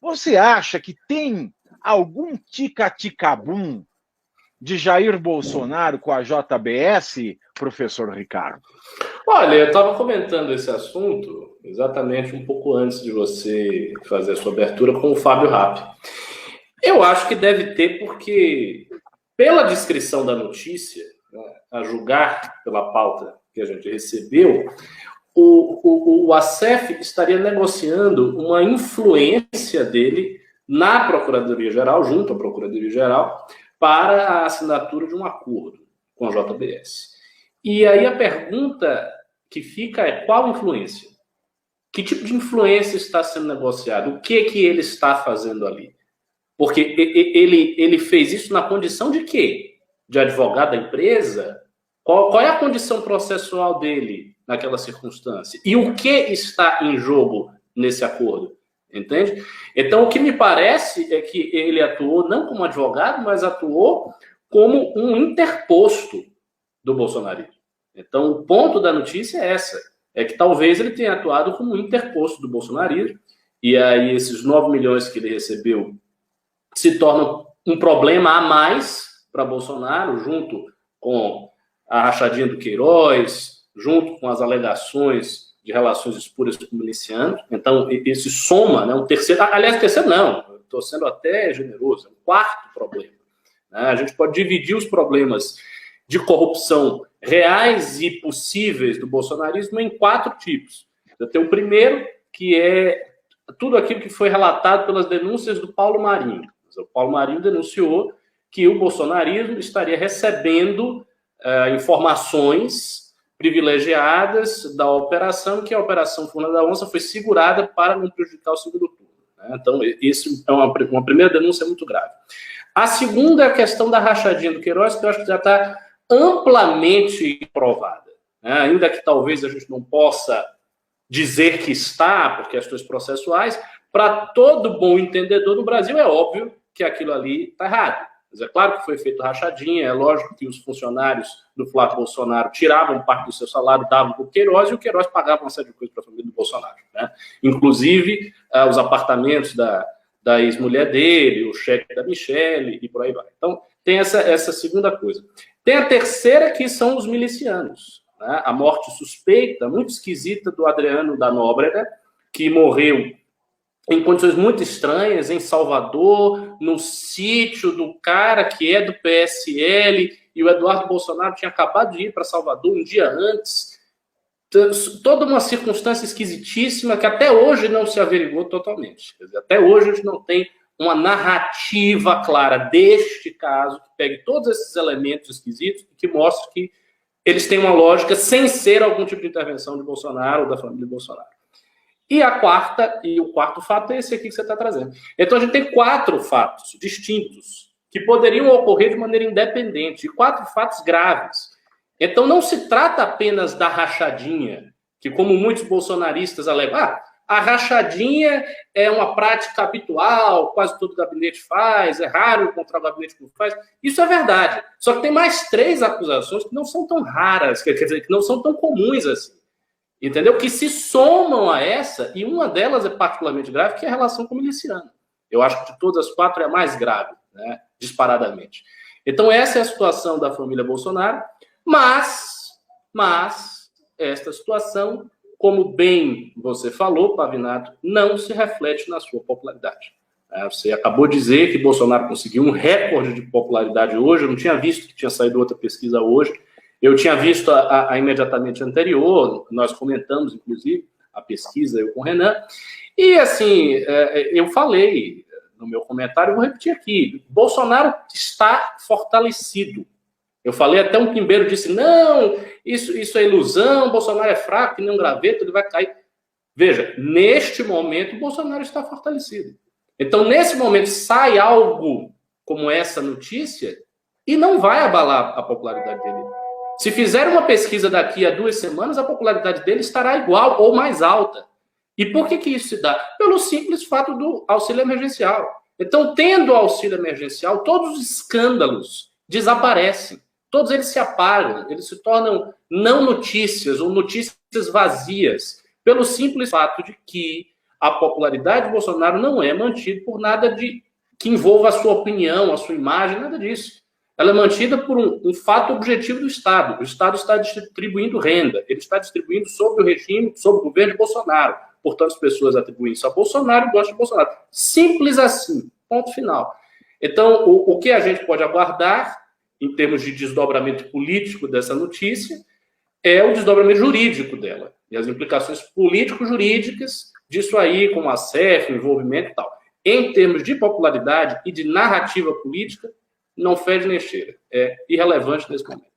Você acha que tem algum tica-ticabum de Jair Bolsonaro com a JBS, professor Ricardo? Olha, eu estava comentando esse assunto exatamente um pouco antes de você fazer a sua abertura com o Fábio Rappi. Eu acho que deve ter, porque, pela descrição da notícia, né, a julgar pela pauta que a gente recebeu, o ASEF estaria negociando uma influência dele na Procuradoria-Geral, junto à Procuradoria-Geral, para a assinatura de um acordo com a JBS. E aí a pergunta que fica é: qual influência? Que tipo de influência está sendo negociado? O que ele está fazendo ali? Porque ele fez isso na condição de quê? De advogado da empresa? Qual é a condição processual dele naquela circunstância? E o que está em jogo nesse acordo? Entende? Então, o que me parece é que ele atuou não como advogado, mas atuou como um interposto do bolsonarismo. Então, o ponto da notícia é essa, é que talvez ele tenha atuado como um interposto do bolsonarismo, e aí esses 9 milhões que ele recebeu se tornam um problema a mais para Bolsonaro, junto com a rachadinha do Queiroz, junto com as alegações de relações espúrias com milicianos. Então, esse soma, né, um terceiro... Aliás, terceiro não, estou sendo até generoso, é um quarto problema. Né? A gente pode dividir os problemas de corrupção reais e possíveis do bolsonarismo em 4 tipos. Eu tenho o primeiro, que é tudo aquilo que foi relatado pelas denúncias do Paulo Marinho. O Paulo Marinho denunciou que o bolsonarismo estaria recebendo informações privilegiadas da operação, que a Operação Furna da Onça foi segurada para não prejudicar o segundo turno. Né? Então, isso é uma primeira denúncia muito grave. A segunda é a questão da rachadinha do Queiroz, que eu acho que já está amplamente provada. Né? Ainda que talvez a gente não possa dizer que está, por questões processuais, para todo bom entendedor no Brasil é óbvio que aquilo ali está errado. Mas é claro que foi feito rachadinha, é lógico que os funcionários do Flávio Bolsonaro tiravam parte do seu salário, davam para o Queiroz, e o Queiroz pagava uma série de coisas para a família do Bolsonaro. Né? Inclusive, os apartamentos da ex-mulher dele, o cheque da Michelle, e por aí vai. Então, tem essa segunda coisa. Tem a terceira, que são os milicianos. Né? A morte suspeita, muito esquisita, do Adriano da Nóbrega, que morreu em condições muito estranhas, em Salvador, no sítio do cara que é do PSL, e o Eduardo Bolsonaro tinha acabado de ir para Salvador um dia antes. Toda uma circunstância esquisitíssima que até hoje não se averigou totalmente. Quer dizer, até hoje a gente não tem uma narrativa clara deste caso, que pegue todos esses elementos esquisitos e que mostre que eles têm uma lógica sem ser algum tipo de intervenção de Bolsonaro ou da família Bolsonaro. E o quarto fato é esse aqui que você está trazendo. Então a gente tem 4 fatos distintos que poderiam ocorrer de maneira independente, e 4 fatos graves. Então não se trata apenas da rachadinha, que como muitos bolsonaristas alegam, a rachadinha é uma prática habitual, quase todo gabinete faz, é raro encontrar gabinete que não faz. Isso é verdade. Só que tem mais 3 acusações que não são tão raras, quer dizer, que não são tão comuns assim. Entendeu? Que se somam a essa, e uma delas é particularmente grave, que é a relação com o miliciano. Eu acho que de todas as 4 é a mais grave, né? Disparadamente. Então essa é a situação da família Bolsonaro, mas esta situação, como bem você falou, Pavinato, não se reflete na sua popularidade. Você acabou de dizer que Bolsonaro conseguiu um recorde de popularidade hoje, eu não tinha visto que tinha saído outra pesquisa hoje. Eu tinha visto a imediatamente anterior, nós comentamos, inclusive, a pesquisa, eu com o Renan, e, assim, eu falei no meu comentário, vou repetir aqui, Bolsonaro está fortalecido. Eu falei, até um pimbeiro disse, não, isso é ilusão, Bolsonaro é fraco, que nem um graveto, ele vai cair. Veja, neste momento, Bolsonaro está fortalecido. Então, nesse momento, sai algo como essa notícia e não vai abalar a popularidade dele. Se fizer uma pesquisa daqui a 2 semanas, a popularidade dele estará igual ou mais alta. E por que isso se dá? Pelo simples fato do auxílio emergencial. Então, tendo o auxílio emergencial, todos os escândalos desaparecem. Todos eles se apagam, eles se tornam não notícias ou notícias vazias, pelo simples fato de que A popularidade de Bolsonaro não é mantida por nada que envolva a sua opinião, a sua imagem, nada disso. Ela é mantida por um fato objetivo do Estado. O Estado está distribuindo renda, ele está distribuindo sobre o regime, sobre o governo de Bolsonaro. Portanto, as pessoas atribuem isso a Bolsonaro e gostam de Bolsonaro. Simples assim, ponto final. Então, o que a gente pode aguardar, em termos de desdobramento político dessa notícia, é o desdobramento jurídico dela, e as implicações político-jurídicas disso aí, como acesso, envolvimento e tal. Em termos de popularidade e de narrativa política, não fede nem cheira. É irrelevante nesse momento.